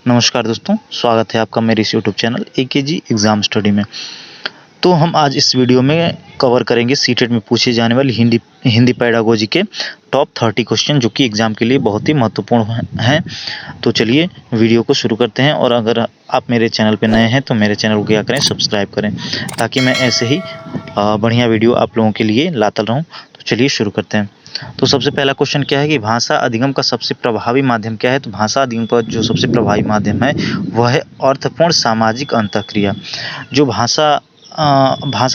नमस्कार दोस्तों, स्वागत है आपका मेरे इस YouTube channel AKG exam study में। तो हम आज इस वीडियो में कवर करेंगे सीटेट में पूछे जाने वाली हिंदी पेडागोजी के टॉप 30 क्वेश्चन जो कि एग्ज़ाम के लिए बहुत ही महत्वपूर्ण हैं। तो चलिए वीडियो को शुरू करते हैं, और अगर आप मेरे चैनल पर नए हैं तो मेरे चैनल को क्या करें, सब्सक्राइब करें, ताकि मैं ऐसे ही बढ़िया वीडियो आप लोगों के लिए लाता रहूँ। तो चलिए शुरू करते हैं। तो सबसे पहला क्वेश्चन क्या है कि भाषा अधिगम का सबसे प्रभावी माध्यम क्या है। तो भाषा अधिगम का जो सबसे प्रभावी माध्यम है वह है अर्थपूर्ण सामाजिक अंतःक्रिया। जो भाषा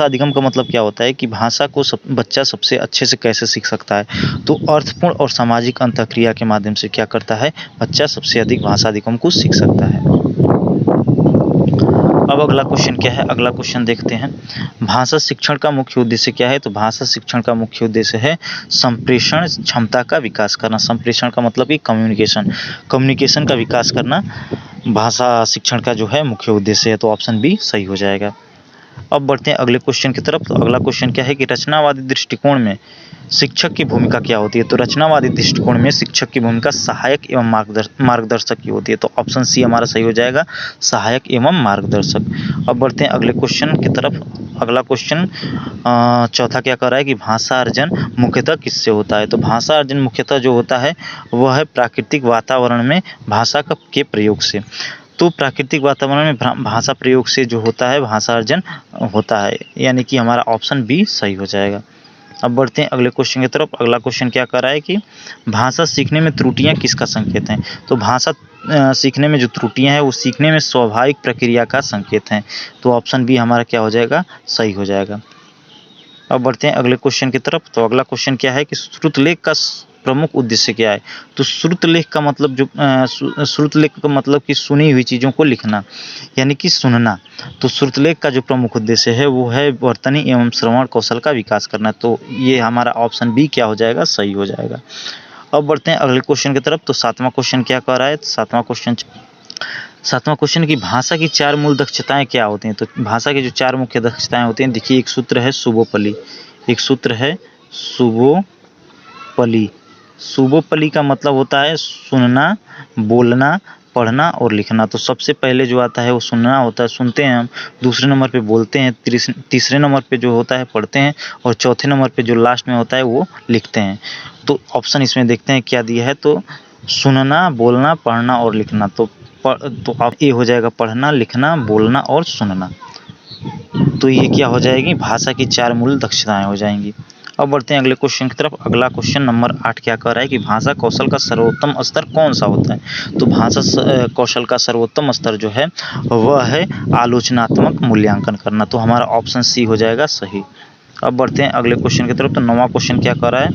अधिगम का मतलब क्या होता है कि भाषा को बच्चा सबसे अच्छे से कैसे सीख सकता है। तो अर्थपूर्ण और सामाजिक अंतःक्रिया के माध्यम से क्या करता है, बच्चा सबसे अधिक भाषा अधिगम को सीख सकता है। अब अगला क्वेश्चन क्या है, अगला क्वेश्चन देखते हैं। भाषा शिक्षण का मुख्य उद्देश्य क्या है। तो भाषा शिक्षण का मुख्य उद्देश्य है संप्रेषण क्षमता का विकास करना। संप्रेषण का मतलब कि कम्युनिकेशन का विकास करना भाषा शिक्षण का जो है मुख्य उद्देश्य है। तो ऑप्शन बी सही हो जाएगा। अब बढ़ते हैं अगले क्वेश्चन की तरफ। तो अगला क्वेश्चन क्या है कि रचनावादी दृष्टिकोण में शिक्षक की भूमिका क्या होती है। तो रचनावादी दृष्टिकोण में शिक्षक की भूमिका सहायक एवं मार्गदर्शक की होती है। तो ऑप्शन सी हमारा सही हो जाएगा, सहायक एवं मार्गदर्शक। अब बढ़ते हैं अगले क्वेश्चन की तरफ। अगला क्वेश्चन चौथा क्या कर रहा है कि भाषा अर्जन मुख्यतः किससे होता है। तो भाषा अर्जन मुख्यतः जो होता है वह है प्राकृतिक वातावरण में भाषा के प्रयोग से। तो प्राकृतिक वातावरण में भाषा प्रयोग से जो होता है भाषा अर्जन होता है, यानी कि हमारा ऑप्शन बी सही हो जाएगा। अब बढ़ते हैं अगले क्वेश्चन की तरफ। अगला क्वेश्चन क्या कर रहा है कि भाषा सीखने में त्रुटियां किसका संकेत हैं। तो भाषा सीखने में जो त्रुटियां हैं वो सीखने में स्वाभाविक प्रक्रिया का संकेत हैं। तो ऑप्शन बी हमारा क्या हो जाएगा, सही हो जाएगा। अब बढ़ते हैं अगले क्वेश्चन की तरफ। तो अगला क्वेश्चन क्या है कि श्रुतलेख का प्रमुख उद्देश्य क्या है। तो श्रुतलेख का मतलब कि सुनी हुई चीज़ों को लिखना, यानी कि सुनना। तो श्रुतलेख का जो प्रमुख उद्देश्य है वो है वर्तनी एवं श्रवण कौशल का विकास करना। तो ये हमारा ऑप्शन बी क्या हो जाएगा, सही हो जाएगा। अब बढ़ते हैं अगले क्वेश्चन की तरफ। तो सातवां क्वेश्चन क्या कह रहा है, सातवां क्वेश्चन की भाषा की 4 मूल दक्षताएं क्या होती हैं। तो भाषा की जो 4 मुख्य दक्षताएं होती हैं, देखिए एक सूत्र है सुबोपली, एक सूत्र है सुबोपली। सुबोपली का मतलब होता है सुनना, बोलना, पढ़ना और लिखना। तो सबसे पहले जो आता है वो सुनना होता है, सुनते हैं हम। दूसरे नंबर पे बोलते हैं, तीसरे नंबर पे जो होता है पढ़ते हैं, और चौथे नंबर पे जो लास्ट में होता है वो लिखते हैं। तो ऑप्शन इसमें देखते हैं क्या दिया है। तो सुनना, बोलना, पढ़ना और लिखना। तो आप ये हो जाएगा पढ़ना, लिखना, बोलना और सुनना। तो ये क्या हो जाएगी, भाषा की 4 मूल दक्षताएं हो जाएंगी। अब बढ़ते हैं अगले क्वेश्चन की तरफ। अगला क्वेश्चन नंबर 8 क्या कह रहा है कि भाषा कौशल का सर्वोत्तम स्तर कौन सा होता है। तो भाषा कौशल का सर्वोत्तम स्तर जो है वह है आलोचनात्मक मूल्यांकन करना। तो हमारा ऑप्शन सी हो जाएगा सही। अब बढ़ते हैं अगले क्वेश्चन की तरफ। तो 9वां क्वेश्चन क्या कर रहा है,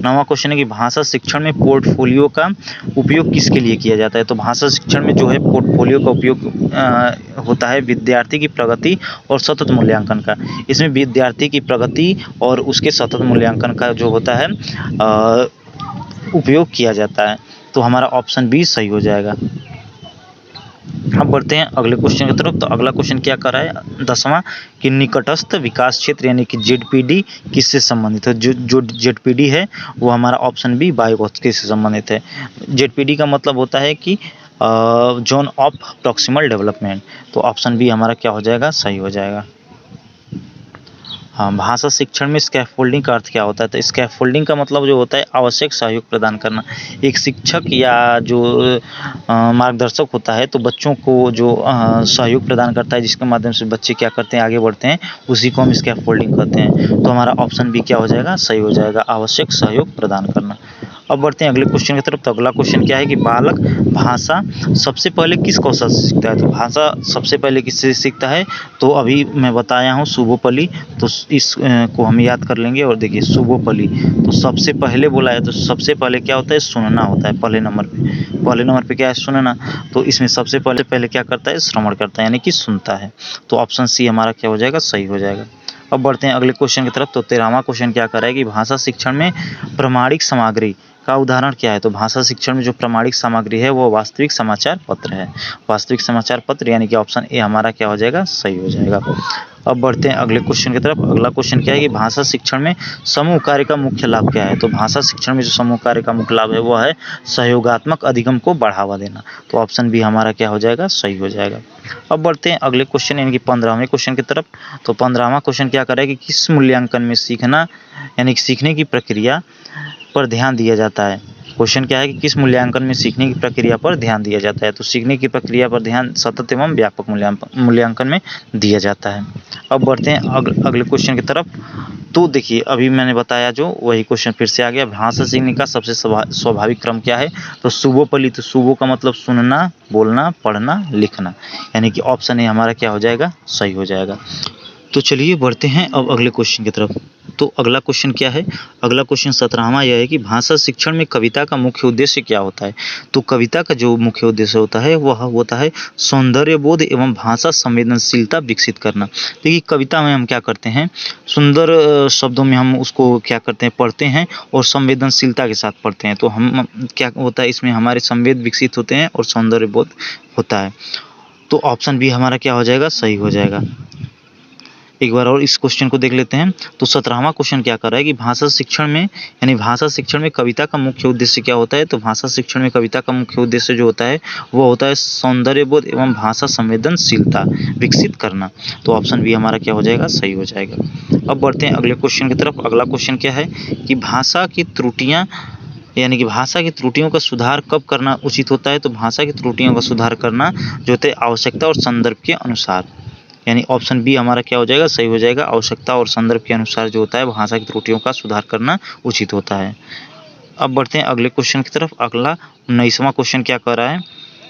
9वां क्वेश्चन है कि भाषा शिक्षण में पोर्टफोलियो का उपयोग किसके लिए किया जाता है। तो भाषा शिक्षण में जो है पोर्टफोलियो का उपयोग होता है विद्यार्थी की प्रगति और सतत मूल्यांकन का। इसमें विद्यार्थी की प्रगति और उसके सतत मूल्यांकन का जो होता है उपयोग किया जाता है। तो हमारा ऑप्शन बी सही हो जाएगा। अब बढ़ते हैं अगले क्वेश्चन की तरफ। तो अगला क्वेश्चन क्या कर रहा है, 10वां कि निकटस्थ विकास क्षेत्र यानी कि जेडपीडी किससे संबंधित है। जो जेडपीडी है वो हमारा ऑप्शन बी बायोगोत्सकी से संबंधित है। जेडपीडी का मतलब होता है कि जोन ऑफ प्रॉक्सिमल डेवलपमेंट। तो ऑप्शन बी हमारा क्या हो जाएगा, सही हो जाएगा। हाँ, भाषा शिक्षण में स्कैफोल्डिंग का अर्थ क्या होता है। तो स्कैफोल्डिंग का मतलब जो होता है आवश्यक सहयोग प्रदान करना। एक शिक्षक या जो मार्गदर्शक होता है तो बच्चों को जो सहयोग प्रदान करता है, जिसके माध्यम से बच्चे क्या करते हैं, आगे बढ़ते हैं, उसी को हम स्कैफोल्डिंग कहते हैं। तो हमारा ऑप्शन बी क्या हो जाएगा, सही हो जाएगा, आवश्यक सहयोग प्रदान करना। अब बढ़ते हैं अगले क्वेश्चन की तरफ। तो अगला क्वेश्चन क्या है कि बालक भाषा सबसे पहले किस कौशल से सीखता है। तो भाषा सबसे पहले किससे सीखता है। तो अभी मैं बताया हूँ सुबोपली। तो इस को हम याद कर लेंगे। और देखिए सुबोपली तो सबसे पहले बोला है, तो सबसे पहले क्या होता है, सुनना होता है। पहले नंबर पे क्या है, सुनना। तो इसमें सबसे पहले क्या करता है, श्रवण करता है, यानी कि सुनता है। तो ऑप्शन सी हमारा क्या हो जाएगा, सही हो जाएगा। अब बढ़ते हैं अगले क्वेश्चन की तरफ। तो 13वां क्वेश्चन क्या कर रहा है कि भाषा शिक्षण में प्रमाणिक सामग्री का उदाहरण क्या है। तो भाषा शिक्षण में जो प्रमाणिक सामग्री है वो वास्तविक समाचार पत्र है। वास्तविक समाचार पत्र यानी कि ऑप्शन ए हमारा क्या हो जाएगा, सही हो जाएगा। अब बढ़ते हैं अगले क्वेश्चन की तरफ। अगला क्वेश्चन क्या है कि भाषा शिक्षण में समूह कार्य का मुख्य लाभ क्या है? तो भाषा शिक्षण में जो समूह कार्य का मुख्य लाभ है वो है सहयोगात्मक अधिगम को बढ़ावा देना। तो ऑप्शन बी हमारा क्या हो जाएगा? सही हो जाएगा। अब बढ़ते हैं अगले क्वेश्चन यानी कि 15वें क्वेश्चन की तरफ। तो 15वां क्वेश्चन क्या कर रहा है कि किस मूल्यांकन में सीखना यानी कि सीखने की प्रक्रिया पर ध्यान दिया जाता है? क्वेश्चन क्या है कि किस मूल्यांकन में सीखने की प्रक्रिया पर ध्यान दिया जाता है? तो सीखने की प्रक्रिया पर ध्यान सतत एवं व्यापक मूल्यांकन में दिया जाता है। अब बढ़ते हैं अगले क्वेश्चन की तरफ। तो देखिए अभी मैंने बताया जो वही क्वेश्चन फिर से आ गया। भाषा सीखने का सबसे स्वाभाविक क्रम क्या है? तो सुबोपली। तो सुबो का मतलब सुनना, बोलना, पढ़ना, लिखना, यानी कि ऑप्शन ए हमारा क्या हो जाएगा? सही हो जाएगा। तो चलिए बढ़ते हैं अब अगले क्वेश्चन की तरफ। तो अगला क्वेश्चन क्या है? अगला क्वेश्चन 17वां यह है कि भाषा शिक्षण में कविता का मुख्य उद्देश्य क्या होता है? तो कविता का जो मुख्य उद्देश्य होता है वह होता है सौंदर्य बोध एवं भाषा संवेदनशीलता विकसित करना। देखिए कविता में हम क्या करते हैं, सुंदर शब्दों में हम उसको क्या करते हैं, पढ़ते हैं और संवेदनशीलता के साथ पढ़ते हैं। तो हम क्या होता है इसमें हमारे संवेद विकसित होते हैं और सौंदर्य बोध होता है। तो ऑप्शन बी हमारा क्या हो जाएगा? सही हो जाएगा। एक बार और इस क्वेश्चन को देख लेते हैं। तो 17वां क्वेश्चन क्या कर रहा है कि भाषा शिक्षण में यानी भाषा शिक्षण में कविता का मुख्य उद्देश्य क्या होता है? तो भाषा शिक्षण में कविता का मुख्य उद्देश्य जो होता है वो होता है सौंदर्य बोध एवं भाषा संवेदनशीलता विकसित करना। तो ऑप्शन बी हमारा क्या हो जाएगा? सही हो जाएगा। अब बढ़ते हैं अगले क्वेश्चन की तरफ। अगला क्वेश्चन क्या है कि भाषा की त्रुटियां यानी कि भाषा की त्रुटियों का सुधार कब करना उचित होता है? तो भाषा की त्रुटियों का सुधार करना जो होता है आवश्यकता और संदर्भ के अनुसार, यानी ऑप्शन बी हमारा क्या हो जाएगा? सही हो जाएगा। आवश्यकता और संदर्भ के अनुसार जो होता है भाषा की त्रुटियों का सुधार करना उचित होता है। अब बढ़ते हैं अगले क्वेश्चन की तरफ। अगला 19वां क्वेश्चन क्या कर रहा है?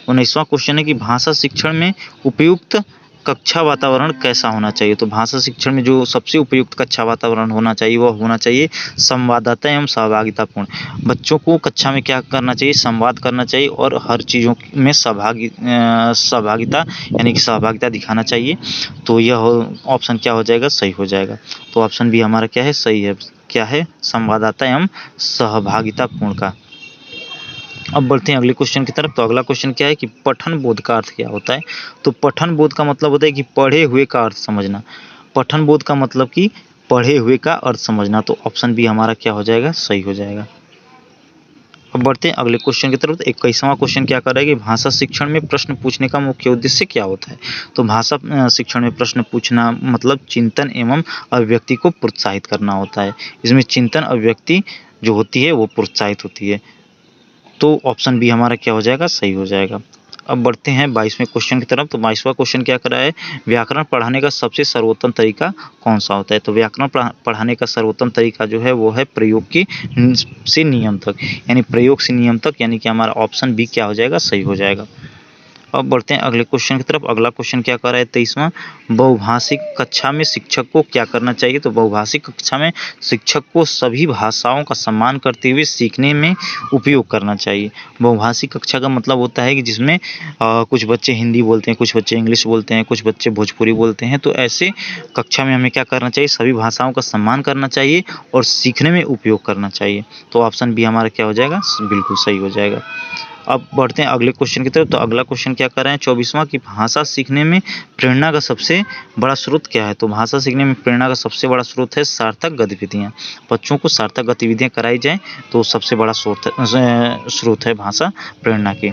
19वां क्वेश्चन है कि भाषा शिक्षण में उपयुक्त कक्षा वातावरण कैसा होना चाहिए? तो भाषा शिक्षण में जो सबसे उपयुक्त कक्षा वातावरण होना चाहिए वह होना चाहिए संवाददाता एवं सहभागितापूर्ण। बच्चों को कक्षा में क्या करना चाहिए? संवाद करना चाहिए और हर चीज़ों में सहभागिता यानी कि सहभागिता दिखाना चाहिए। तो यह ऑप्शन क्या हो जाएगा? सही हो जाएगा। तो ऑप्शन बी हमारा क्या है? सही है। क्या है? संवाददाता एवं सहभागितापूर्ण का। अब बढ़ते हैं अगले क्वेश्चन की तरफ। तो अगला क्वेश्चन क्या है कि पठन बोध का अर्थ क्या होता है? तो पठन बोध का मतलब होता है कि पढ़े हुए का अर्थ समझना। पठन बोध का मतलब कि पढ़े हुए का अर्थ समझना। तो ऑप्शन बी हमारा क्या हो जाएगा? सही हो जाएगा। अब बढ़ते हैं अगले क्वेश्चन की तरफ। 21वां क्वेश्चन क्या कर रहा है कि भाषा शिक्षण में प्रश्न पूछने का मुख्य उद्देश्य क्या होता है? तो भाषा शिक्षण में प्रश्न पूछना मतलब चिंतन एवं अभिव्यक्ति को प्रोत्साहित करना होता है। इसमें चिंतन अभिव्यक्ति जो होती है वो प्रोत्साहित होती है। तो ऑप्शन बी हमारा क्या हो जाएगा? सही हो जाएगा। अब बढ़ते हैं 22वें क्वेश्चन की तरफ। तो 22वां क्वेश्चन क्या कर रहा है? व्याकरण पढ़ाने का सबसे सर्वोत्तम तरीका कौन सा होता है? तो व्याकरण पढ़ाने का सर्वोत्तम तरीका जो है वो है प्रयोग की से नियम तक, यानी प्रयोग से नियम तक, यानी कि हमारा ऑप्शन बी क्या हो जाएगा? सही हो जाएगा। अब बढ़ते हैं अगले क्वेश्चन की तरफ। अगला क्वेश्चन क्या कर रहा है? 23वां, बहुभाषिक कक्षा में शिक्षक को क्या करना चाहिए? तो बहुभाषिक कक्षा में शिक्षक को सभी भाषाओं का सम्मान करते हुए सीखने में उपयोग करना चाहिए। बहुभाषिक कक्षा का मतलब होता है कि जिसमें कुछ बच्चे हिंदी बोलते हैं, कुछ बच्चे इंग्लिश बोलते हैं, कुछ बच्चे भोजपुरी बोलते हैं। तो ऐसे कक्षा में हमें क्या करना चाहिए? सभी भाषाओं का सम्मान करना चाहिए और सीखने में उपयोग करना चाहिए। तो ऑप्शन बी हमारा क्या हो जाएगा? बिल्कुल सही हो जाएगा। अब बढ़ते हैं अगले क्वेश्चन की तरफ। तो अगला क्वेश्चन क्या कर रहे हैं? 24वां की भाषा सीखने में प्रेरणा का सबसे बड़ा स्रोत क्या है? तो भाषा सीखने में प्रेरणा का सबसे बड़ा स्रोत है सार्थक गतिविधियाँ। बच्चों को सार्थक गतिविधियाँ कराई जाएँ तो सबसे बड़ा स्रोत है भाषा प्रेरणा की।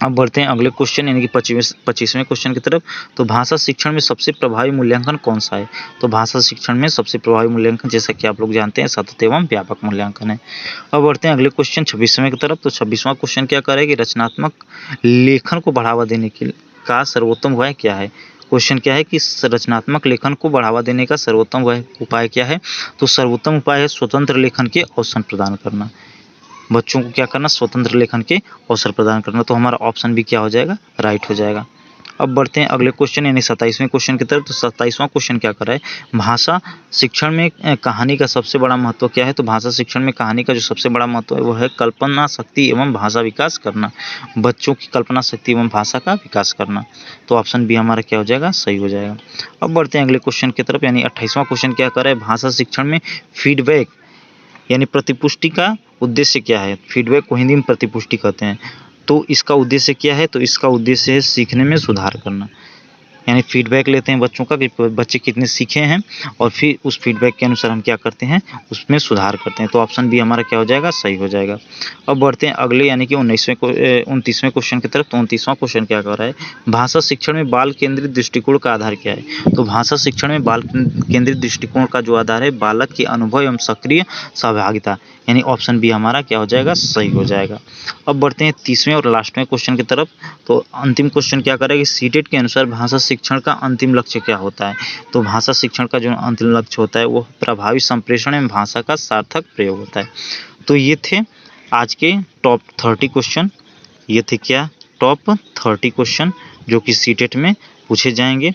अब बढ़ते हैं अगले क्वेश्चन यानी कि 25वें क्वेश्चन की तरफ। तो भाषा शिक्षण में सबसे प्रभावी मूल्यांकन कौन सा है? तो भाषा शिक्षण में सबसे प्रभावी मूल्यांकन जैसा कि आप लोग जानते हैं सतत एवं व्यापक मूल्यांकन है। अब बढ़ते हैं अगले क्वेश्चन 26वें की तरफ। तो 26वां क्वेश्चन क्या कर रहा है कि रचनात्मक लेखन को बढ़ावा देने का सर्वोत्तम उपाय क्या है? क्वेश्चन क्या है कि रचनात्मक लेखन को बढ़ावा देने का सर्वोत्तम उपाय क्या है? तो सर्वोत्तम उपाय है स्वतंत्र लेखन के अवसर प्रदान करना। बच्चों को क्या करना? स्वतंत्र लेखन के अवसर प्रदान करना। तो हमारा ऑप्शन भी क्या हो जाएगा? राइट हो जाएगा। अब बढ़ते हैं अगले क्वेश्चन यानी 27वें क्वेश्चन की तरफ। तो 27वां क्वेश्चन क्या कर रहा है? भाषा शिक्षण में कहानी का सबसे बड़ा महत्व क्या है? तो भाषा शिक्षण में कहानी का जो सबसे बड़ा महत्व है वो है कल्पना शक्ति एवं भाषा विकास करना। बच्चों की कल्पना शक्ति एवं भाषा का विकास करना। तो ऑप्शन बी हमारा क्या हो जाएगा? सही हो जाएगा। अब बढ़ते हैं अगले क्वेश्चन की तरफ यानी 28वां क्वेश्चन क्या कर रहा है? भाषा शिक्षण में फीडबैक यानी प्रतिपुष्टि का उद्देश्य क्या है? फीडबैक को हिंदी में प्रतिपुष्टि कहते हैं। तो इसका उद्देश्य क्या है? तो इसका उद्देश्य है सीखने में सुधार करना। यानी फीडबैक लेते हैं बच्चों का कि बच्चे कितने सीखे हैं, और फिर उस फीडबैक के अनुसार हम क्या करते हैं, उसमें सुधार करते हैं। तो ऑप्शन बी हमारा क्या हो जाएगा, सही हो जाएगा। अब बढ़ते हैं अगले यानी कि 29वें क्वेश्चन की तरफ। तो 29वां क्वेश्चन क्या कर रहा है, भाषा शिक्षण में बाल केंद्रित दृष्टिकोण का आधार क्या है। तो भाषा शिक्षण में बाल केंद्रित दृष्टिकोण का जो आधार है, बालक के अनुभव एवं सक्रिय सहभागिता, यानी ऑप्शन बी हमारा क्या हो जाएगा, सही हो जाएगा। अब बढ़ते हैं 30वें और लास्टवें क्वेश्चन की तरफ। तो अंतिम क्वेश्चन क्या करेगा कि सीटेट के अनुसार भाषा शिक्षण का अंतिम लक्ष्य क्या होता है। तो भाषा शिक्षण का जो अंतिम लक्ष्य होता है वो प्रभावी संप्रेषण एवं भाषा का सार्थक प्रयोग होता है। तो ये थे आज के टॉप 30 क्वेश्चन। ये थे क्या, टॉप 30 क्वेश्चन जो कि सीटेट में पूछे जाएंगे।